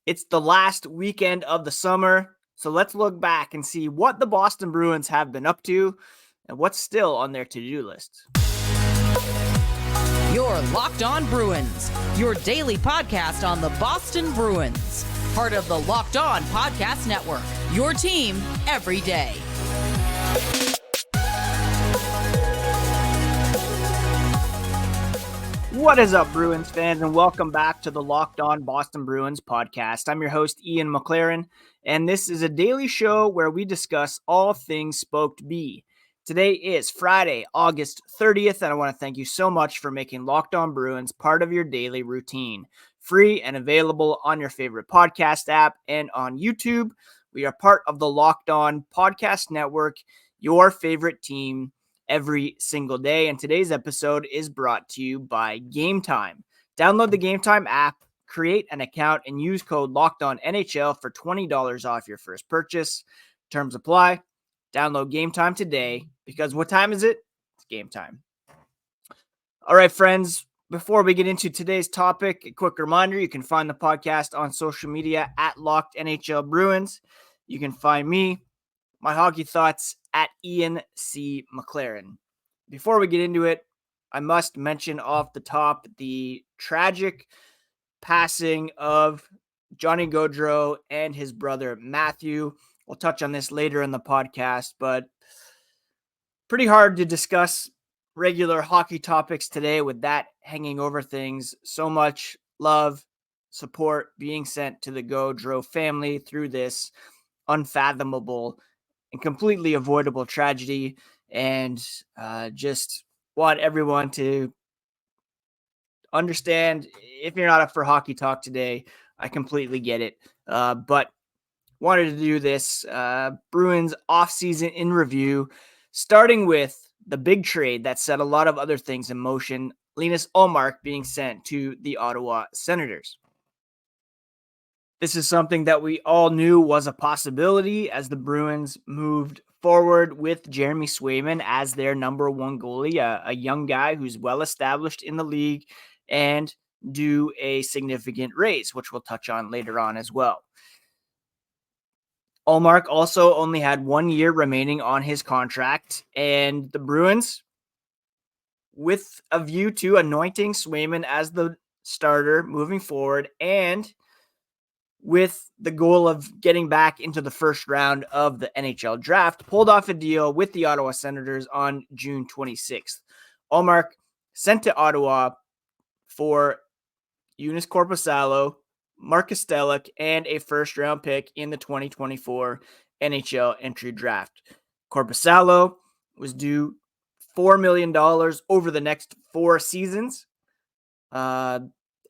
It's the last weekend of the summer, so let's look back and see what the Boston Bruins have been up to and what's still on their to-do list. You're Locked On Bruins, your daily podcast on the Boston Bruins. Part of the Locked On Podcast Network, your team every day. What is up, Bruins fans, and welcome back to the Locked On Boston Bruins podcast. I'm your host, Ian McLaren, and this is a daily show where we discuss all things Spoked B. Today is Friday, August 30th, and I want to thank you so much for making Locked On Bruins part of your daily routine. Free and available on your favorite podcast app and on YouTube. We are part of the Locked On Podcast Network, your favorite team every single day. And today's episode is brought to you by Gametime. Download the Gametime app, create an account, and use code LOCKEDONNHL for $20 off your first purchase. Terms apply. Download Gametime today because what time is it? It's game time. All right, friends, before we get into today's topic, a quick reminder, you can find the podcast on social media at Locked NHL Bruins. You can find me, my hockey thoughts, at Ian C. McLaren. Before we get into it, I must mention off the top the tragic passing of Johnny Gaudreau and his brother Matthew. We'll touch on this later in the podcast, but pretty hard to discuss regular hockey topics today with that hanging over things. So much love, support being sent to the Gaudreau family through this unfathomable and completely avoidable tragedy, and just want everyone to understand, if you're not up for hockey talk today, I completely get it. But wanted to do this Bruins offseason in review, starting with the big trade that set a lot of other things in motion, Linus Ullmark being sent to the Ottawa Senators. This is something that we all knew was a possibility as the Bruins moved forward with Jeremy Swayman as their number one goalie, a young guy who's well established in the league and due a significant raise, which we'll touch on later on as well. Ullmark also only had 1 year remaining on his contract, and the Bruins, with a view to anointing Swayman as the starter moving forward and with the goal of getting back into the first round of the NHL draft, pulled off a deal with the Ottawa Senators on June 26th. Ullmark sent to Ottawa for Joonas Korpisalo, Marcus Stelic, and a first-round pick in the 2024 NHL entry draft. Korpisalo was due $4 million over the next 4 seasons.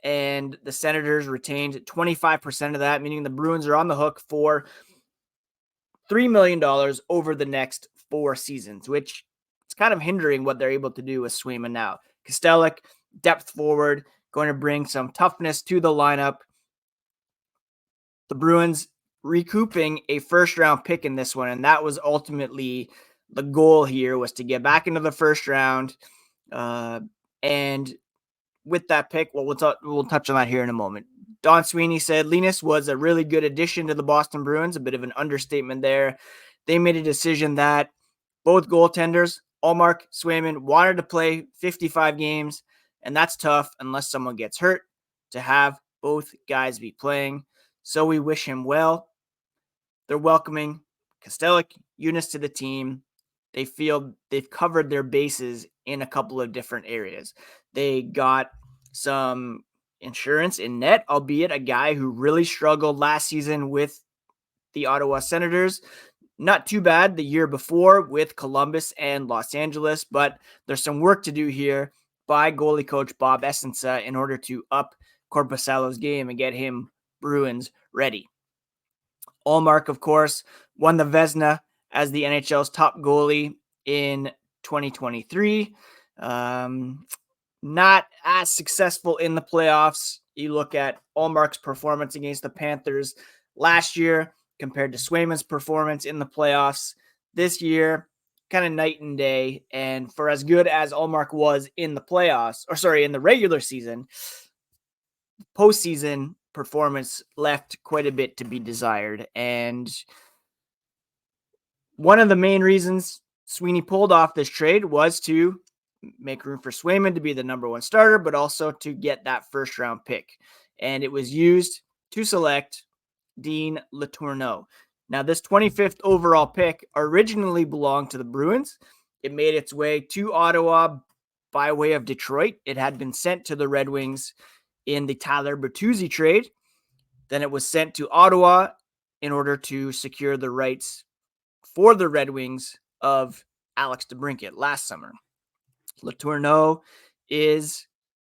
And the Senators retained 25% of that, meaning the Bruins are on the hook for $3 million over the next 4 seasons, which is kind of hindering what they're able to do with Swayman now. Kostelic, depth forward, going to bring some toughness to the lineup. The Bruins recouping a first-round pick in this one, and that was ultimately the goal here, was to get back into the first round. And with that pick, well, we'll touch on that here in a moment. Don Sweeney said Linus was a really good addition to the Boston Bruins, a bit of an understatement there. They made a decision that both goaltenders, Ullmark, Swayman, wanted to play 55 games, and that's tough unless someone gets hurt to have both guys be playing. So we wish him well. They're welcoming Kostelic, Joonas to the team. They feel they've covered their bases in a couple of different areas. They got some insurance in net, albeit a guy who really struggled last season with the Ottawa Senators. Not too bad the year before with Columbus and Los Angeles, but there's some work to do here by goalie coach Bob Essensa in order to up Korpisalo's game and get him Bruins ready. Ullmark, of course, won the Vezina as the NHL's top goalie in 2023. Not as successful in the playoffs. You look at Ullmark's performance against the Panthers last year compared to Swayman's performance in the playoffs this year, kind of night and day. And for as good as Ullmark was in the playoffs, in the regular season, postseason, performance left quite a bit to be desired. And one of the main reasons Sweeney pulled off this trade was to make room for Swayman to be the number one starter, but also to get that first round pick. And it was used to select Dean Letourneau. Now, this 25th overall pick originally belonged to the Bruins. It made its way to Ottawa by way of Detroit. It had been sent to the Red Wings in the Tyler Bertuzzi trade. Then it was sent to Ottawa in order to secure the rights for the Red Wings of Alex DeBrincat last summer. Letourneau is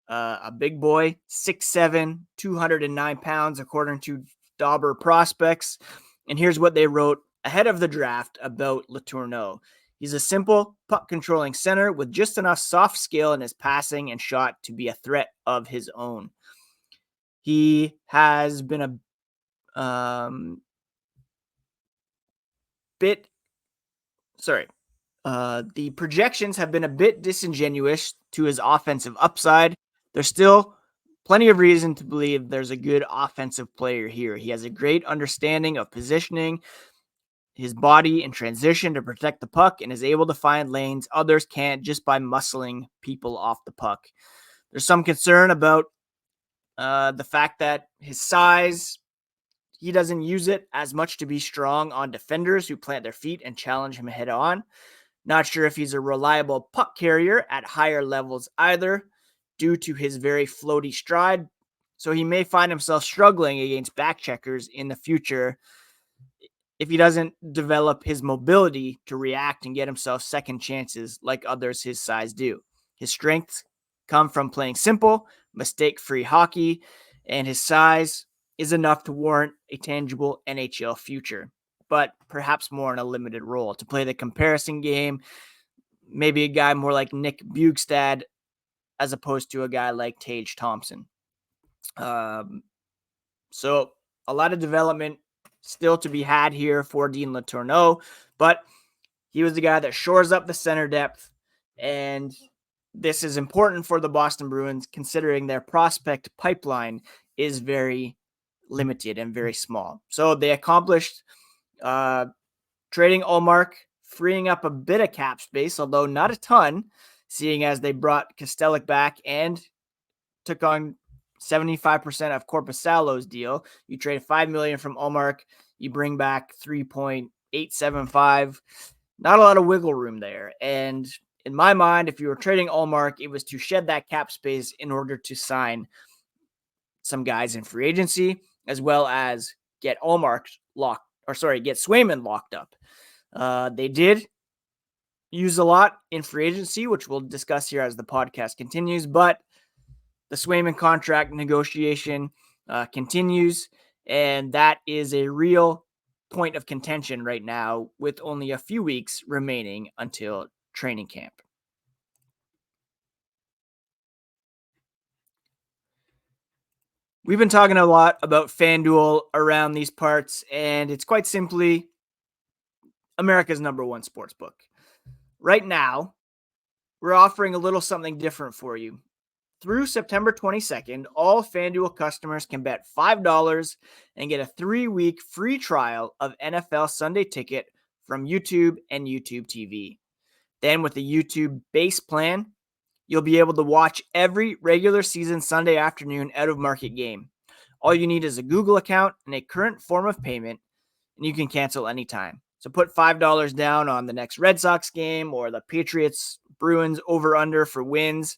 a big boy, 6'7", 209 pounds, according to Dauber Prospects. And here's what they wrote ahead of the draft about Letourneau. He's a simple, puck-controlling center with just enough soft skill in his passing and shot to be a threat of his own. He has been the projections have been a bit disingenuous to his offensive upside. There's still plenty of reason to believe there's a good offensive player here. He has a great understanding of positioning his body in transition to protect the puck and is able to find lanes others can't just by muscling people off the puck. There's some concern about the fact that his size, he doesn't use it as much to be strong on defenders who plant their feet and challenge him head on. Not sure if he's a reliable puck carrier at higher levels either, due to his very floaty stride. So he may find himself struggling against back checkers in the future if he doesn't develop his mobility to react and get himself second chances like others his size do. His strengths come from playing simple, mistake-free hockey, and his size is enough to warrant a tangible NHL future, but perhaps more in a limited role. To play the comparison game, maybe a guy more like Nick Bjugstad as opposed to a guy like Tage Thompson. So a lot of development still to be had here for Dean Letourneau, but he was the guy that shores up the center depth, and this is important for the Boston Bruins considering their prospect pipeline is very limited and very small. So they accomplished trading Ullmark, freeing up a bit of cap space, although not a ton, seeing as they brought Kostelic back and took on 75% of Korpisalo's deal. You trade $5 million from Ullmark, you bring back 3.875. Not a lot of wiggle room there. And in my mind, if you were trading Ullmark, it was to shed that cap space in order to sign some guys in free agency, as well as get get Swayman locked up. They did use a lot in free agency, which we'll discuss here as the podcast continues, but the Swayman contract negotiation continues, and that is a real point of contention right now with only a few weeks remaining until training camp. We've been talking a lot about FanDuel around these parts, and it's quite simply America's number one sportsbook. Right now, we're offering a little something different for you. Through September 22nd, all FanDuel customers can bet $5 and get a 3-week free trial of NFL Sunday Ticket from YouTube and YouTube TV. Then with the YouTube base plan, you'll be able to watch every regular season Sunday afternoon out-of-market game. All you need is a Google account and a current form of payment, and you can cancel anytime. So put $5 down on the next Red Sox game or the Patriots-Bruins over-under for wins,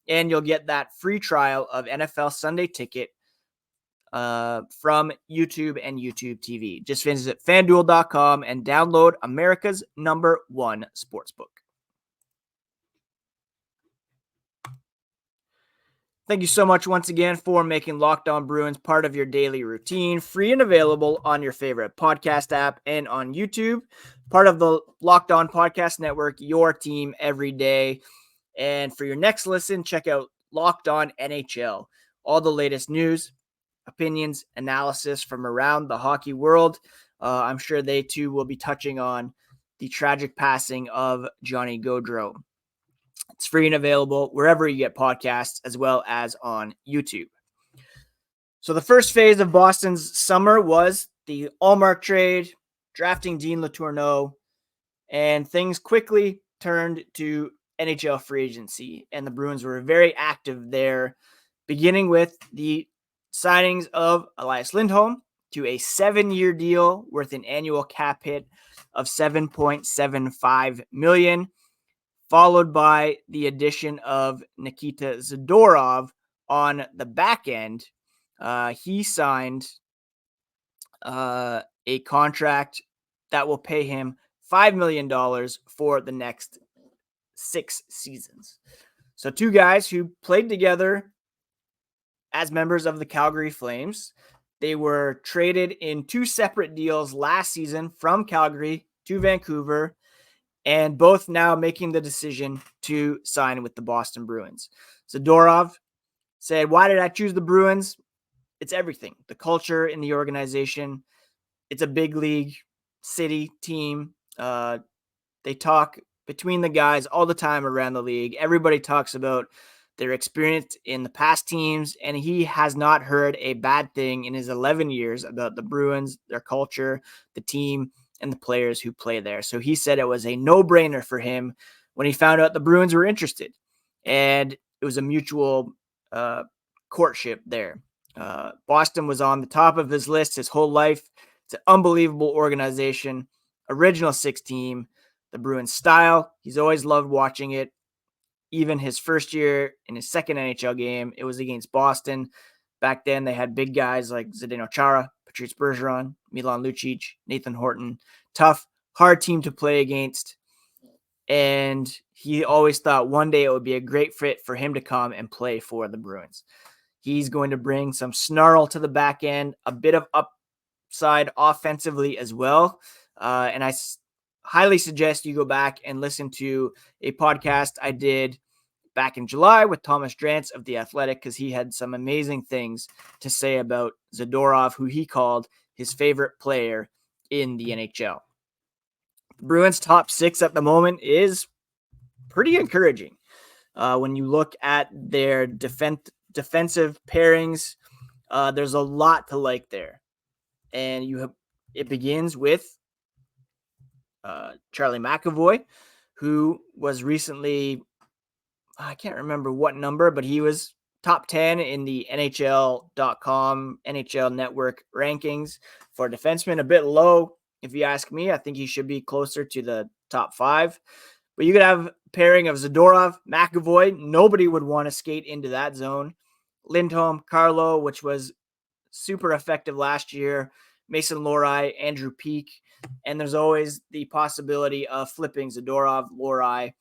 and you'll get that free trial of NFL Sunday Ticket from YouTube and YouTube TV. Just visit FanDuel.com and download America's number one sportsbook. Thank you so much once again for making LockOn Bruins part of your daily routine, free and available on your favorite podcast app and on YouTube. Part of the LockOn Podcast Network, your team every day. And for your next listen, check out Locked On NHL. All the latest news, opinions, analysis from around the hockey world. I'm sure they too will be touching on the tragic passing of Johnny Gaudreau. It's free and available wherever you get podcasts, as well as on YouTube. So the first phase of Boston's summer was the Ullmark trade, drafting Dean Letourneau, and things quickly turned to NHL free agency, and the Bruins were very active there, beginning with the signings of Elias Lindholm to a 7-year deal worth an annual cap hit of $7.75 million, followed by the addition of Nikita Zadorov on the back end. He signed a contract that will pay him $5 million for the next 6 seasons. So 2 guys who played together as members of the Calgary Flames. They were traded in 2 separate deals last season from Calgary to Vancouver, and both now making the decision to sign with the Boston Bruins. Zadorov said, "Why did I choose the Bruins? It's everything. The culture in the organization. It's a big league city team. They talk between the guys all the time around the league. Everybody talks about their experience in the past teams, and he has not heard a bad thing in his 11 years about the Bruins, their culture, the team, and the players who play there." So he said it was a no-brainer for him when he found out the Bruins were interested, and it was a mutual courtship there. Boston was on the top of his list his whole life. It's an unbelievable organization, original 6 team, the Bruins style. He's always loved watching it. Even his first year in his second NHL game, it was against Boston. Back then, they had big guys like Zdeno Chara, Patrice Bergeron, Milan Lucic, Nathan Horton. Tough, hard team to play against. And he always thought one day it would be a great fit for him to come and play for the Bruins. He's going to bring some snarl to the back end, a bit of upside offensively as well. And I highly suggest you go back and listen to a podcast I did back in July with Thomas Drance of The Athletic, because he had some amazing things to say about Zadorov, who he called his favorite player in the NHL. The Bruins' top 6 at the moment is pretty encouraging. When you look at their defensive pairings, there's a lot to like there. And it begins with Charlie McAvoy, who was recently, I can't remember what number, but he was top 10 in the NHL.com NHL Network rankings for defensemen. A bit low, if you ask me. I think he should be closer to the top 5. But you could have a pairing of Zadorov, McAvoy. Nobody would want to skate into that zone. Lindholm, Carlo, which was super effective last year. Mason Lohrei, Andrew Peeke. And there's always the possibility of flipping Zadorov, Lohrei,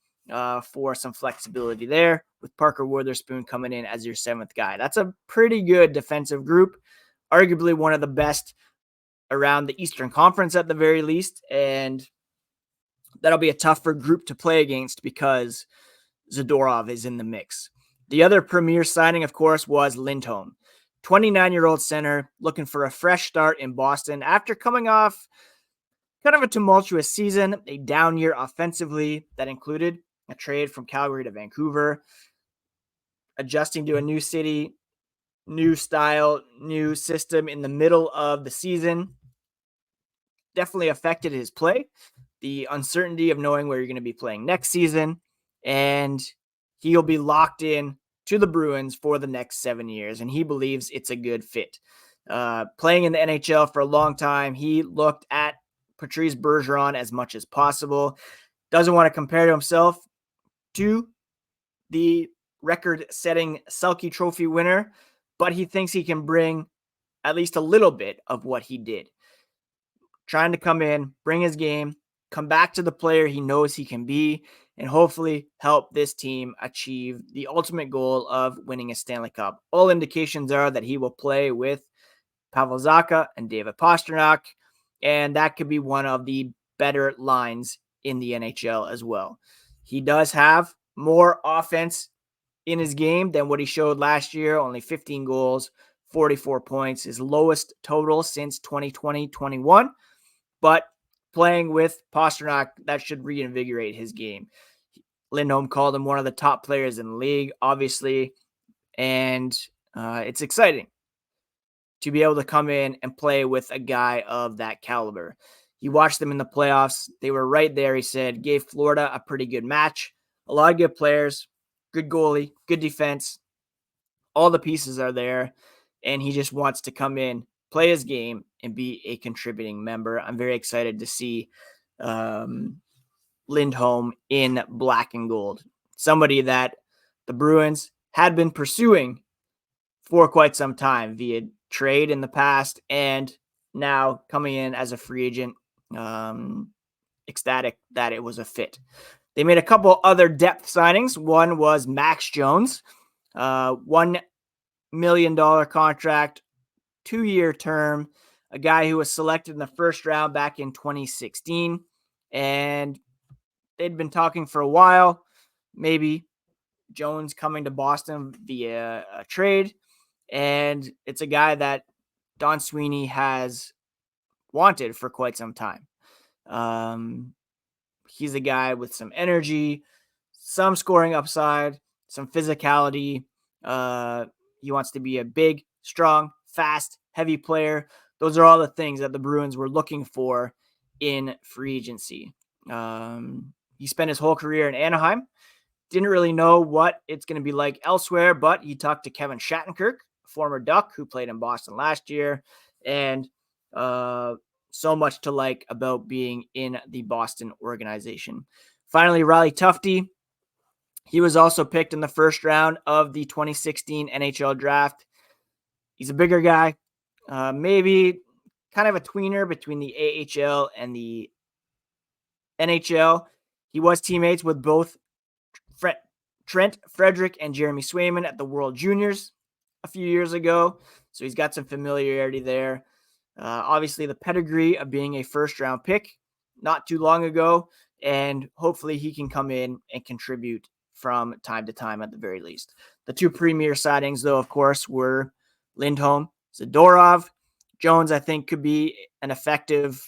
for some flexibility there, with Parker Wotherspoon coming in as your 7th guy. That's a pretty good defensive group, arguably one of the best around the Eastern Conference at the very least, and that'll be a tougher group to play against because Zadorov is in the mix. The other premier signing, of course, was Lindholm. 29-year-old center looking for a fresh start in Boston after coming off kind of a tumultuous season, a down year offensively that included a trade from Calgary to Vancouver, adjusting to a new city, new style, new system in the middle of the season. Definitely affected his play. The uncertainty of knowing where you're going to be playing next season, and he'll be locked in to the Bruins for the next 7 years, and he believes it's a good fit. Playing in the NHL for a long time, he looked at Patrice Bergeron as much as possible. Doesn't want to compare to himself to the record-setting Selke Trophy winner, but he thinks he can bring at least a little bit of what he did. Trying to come in, bring his game, come back to the player he knows he can be, and hopefully help this team achieve the ultimate goal of winning a Stanley Cup. All indications are that he will play with Pavel Zacha and David Pastrnak, and that could be one of the better lines in the NHL as well. He does have more offense in his game than what he showed last year, only 15 goals, 44 points, his lowest total since 2020-21, but playing with Pastrnak, that should reinvigorate his game. Lindholm called him one of the top players in the league, obviously, and it's exciting. to be able to come in and play with a guy of that caliber. He watched them in the playoffs. They were right there, he said, gave Florida a pretty good match. A lot of good players, good goalie, good defense. All the pieces are there, and he just wants to come in, play his game, and be a contributing member. I'm very excited to see Lindholm in black and gold, somebody that the Bruins had been pursuing for quite some time via trade in the past, and now coming in as a free agent. Ecstatic that it was a fit. They made a couple other depth signings. One was Max Jones, $1 million contract, 2-year term, a guy who was selected in the first round back in 2016. And they'd been talking for a while, maybe Jones coming to Boston via a trade. And it's a guy that Don Sweeney has wanted for quite some time. He's a guy with some energy, some scoring upside, some physicality. He wants to be a big, strong, fast, heavy player. Those are all the things that the Bruins were looking for in free agency. He spent his whole career in Anaheim. Didn't really know what it's going to be like elsewhere, but he talked to Kevin Shattenkirk, former Duck who played in Boston last year, and so much to like about being in the Boston organization. Finally, Riley Tufte. He was also picked in the first round of the 2016 NHL draft. He's a bigger guy, maybe kind of a tweener between the AHL and the NHL. He was teammates with both Trent Frederick and Jeremy Swayman at the World Juniors a few years ago. So he's got some familiarity there. Obviously, the pedigree of being a first-round pick not too long ago, and hopefully he can come in and contribute from time to time at the very least. The two premier signings, though, of course, were Lindholm, Zadorov. Jones, I think, could be an effective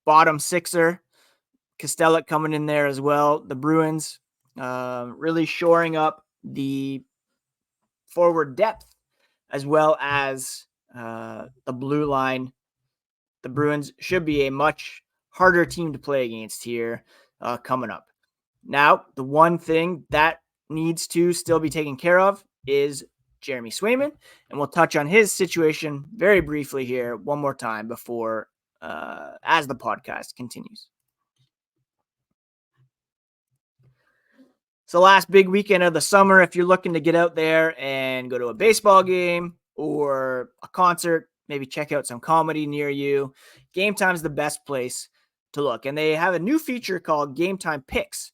bottom sixer. Kostelik coming in there as well. The Bruins really shoring up the forward depth as well as the blue line. The Bruins should be a much harder team to play against here coming up. Now, the one thing that needs to still be taken care of is Jeremy Swayman, and we'll touch on his situation very briefly here one more time before as the podcast continues. It's the last big weekend of the summer. If you're looking to get out there and go to a baseball game or a concert, maybe check out some comedy near you, Gametime is the best place to look. And they have a new feature called Gametime Picks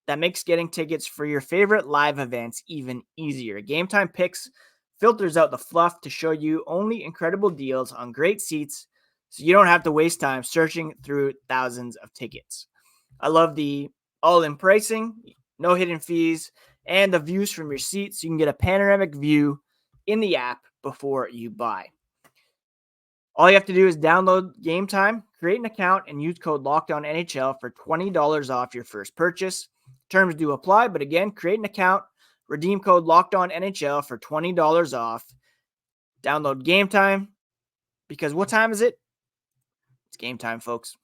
that makes getting tickets for your favorite live events even easier. Gametime Picks filters out the fluff to show you only incredible deals on great seats, so you don't have to waste time searching through thousands of tickets. I love the all-in pricing, no hidden fees, and the views from your seat, so you can get a panoramic view in the app before you buy. All you have to do is download Gametime, create an account, and use code LOCKEDONNHL for $20 off your first purchase. Terms do apply, but again, create an account, redeem code LOCKEDONNHL for $20 off. Download Gametime, because what time is it? It's game time, folks.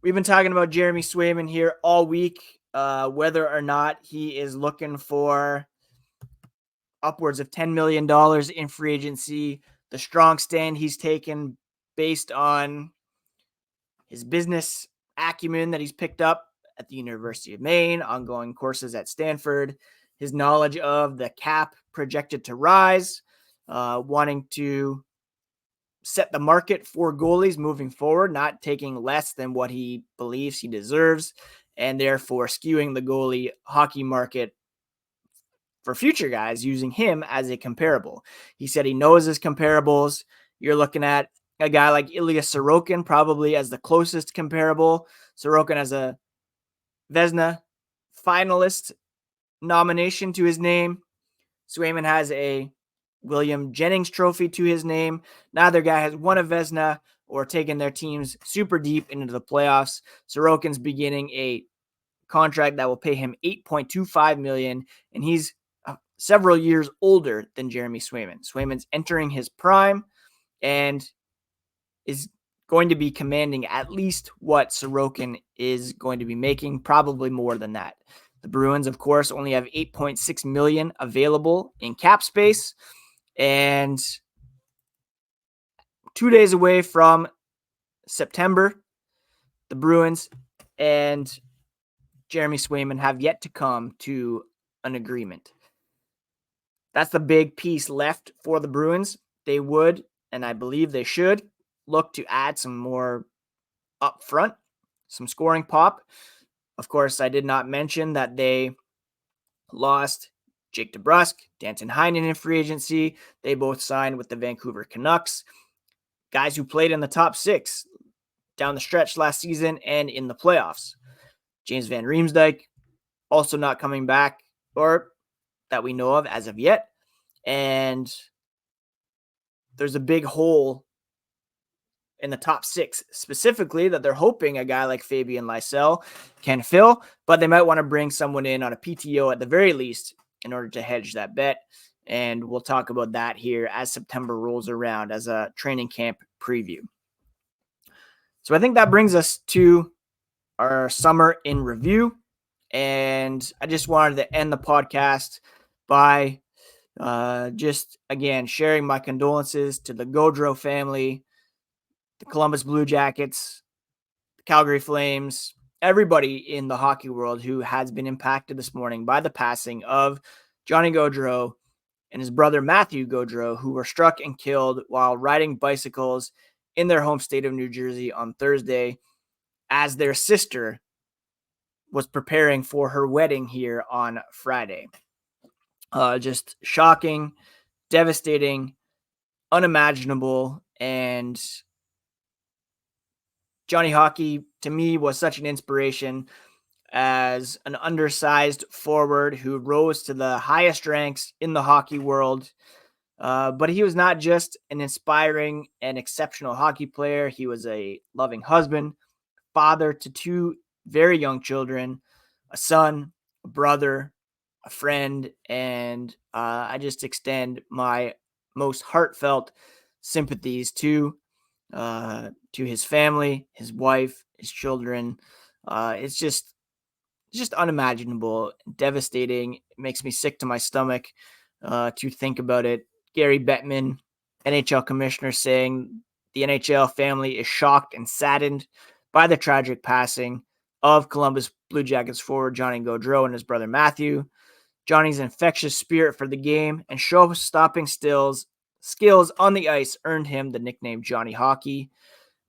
We've been talking about Jeremy Swayman here all week, whether or not he is looking for upwards of $10 million in free agency, the strong stand he's taken based on his business acumen that he's picked up at the University of Maine, ongoing courses at Stanford, his knowledge of the cap projected to rise, wanting to set the market for goalies moving forward, not taking less than what he believes he deserves, and therefore skewing the goalie hockey market for future guys, using him as a comparable. He said he knows his comparables. You're looking at a guy like Elias Sorokin probably as the closest comparable. Sorokin has a Vezina finalist nomination to his name. Swayman has a William Jennings trophy to his name. Neither guy has won a Vezina or taken their teams super deep into the playoffs. Sorokin's beginning a contract that will pay him $8.25 million, and he's several years older than Jeremy Swayman. Swayman's entering his prime and is going to be commanding at least what Sorokin is going to be making, probably more than that. The Bruins, of course, only have $8.6 million available in cap space, and 2 days away from September, the Bruins and Jeremy Swayman have yet to come to an agreement. That's the big piece left for the Bruins. They would, and I believe they should, look to add some more up front, some scoring pop. Of course, I did not mention that they lost Jake DeBrusk, Danton Heinen in free agency. They both signed with the Vancouver Canucks. Guys who played in the top six down the stretch last season and in the playoffs. James Van Riemsdyk also not coming back, or that we know of as of yet. And there's a big hole in the top six, specifically that they're hoping a guy like Fabian Lysell can fill, but they might want to bring someone in on a PTO at the very least in order to hedge that bet. And we'll talk about that here as September rolls around as a training camp preview. So I think that brings us to our summer in review. And I just wanted to end the podcast by just, again, sharing my condolences to the Gaudreau family, the Columbus Blue Jackets, the Calgary Flames, everybody in the hockey world who has been impacted this morning by the passing of Johnny Gaudreau and his brother Matthew Gaudreau, who were struck and killed while riding bicycles in their home state of New Jersey on Thursday as their sister was preparing for her wedding here on Friday. Just shocking, devastating, unimaginable, and Johnny Hockey, to me, was such an inspiration as an undersized forward who rose to the highest ranks in the hockey world. But he was not just an inspiring and exceptional hockey player. He was a loving husband, father to two very young children, a son, a brother, a friend, and I just extend my most heartfelt sympathies to his family, his wife, his children. It's just unimaginable, devastating. It makes me sick to my stomach to think about it. Gary Bettman, NHL commissioner, saying the NHL family is shocked and saddened by the tragic passing of Columbus Blue Jackets forward Johnny Gaudreau and his brother Matthew. Johnny's infectious spirit for the game and show-stopping skills on the ice earned him the nickname Johnny Hockey.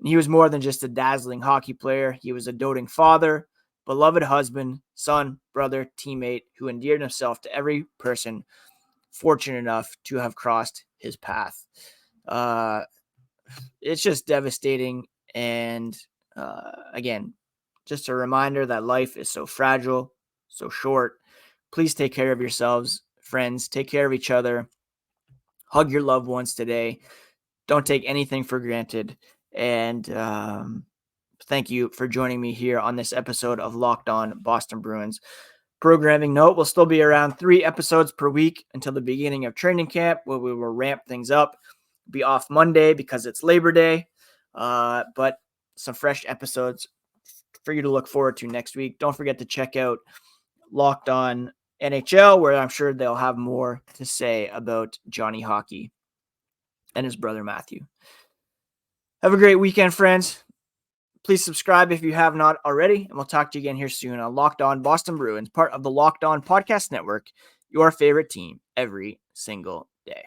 And he was more than just a dazzling hockey player. He was a doting father, beloved husband, son, brother, teammate who endeared himself to every person fortunate enough to have crossed his path. It's just devastating. And again, just a reminder that life is so fragile, so short. Please take care of yourselves, friends. Take care of each other. Hug your loved ones today. Don't take anything for granted. And thank you for joining me here on this episode of Locked On Boston Bruins. Programming note, we'll still be around 3 episodes per week until the beginning of training camp, where we will ramp things up. Be off Monday because it's Labor Day, but some fresh episodes for you to look forward to next week. Don't forget to check out Locked On NHL, where I'm sure they'll have more to say about Johnny Hockey and his brother Matthew. Have a great weekend, friends. Please subscribe if you have not already, and we'll talk to you again here soon on Locked On Boston Bruins, part of the Locked On Podcast Network, your favorite team every single day.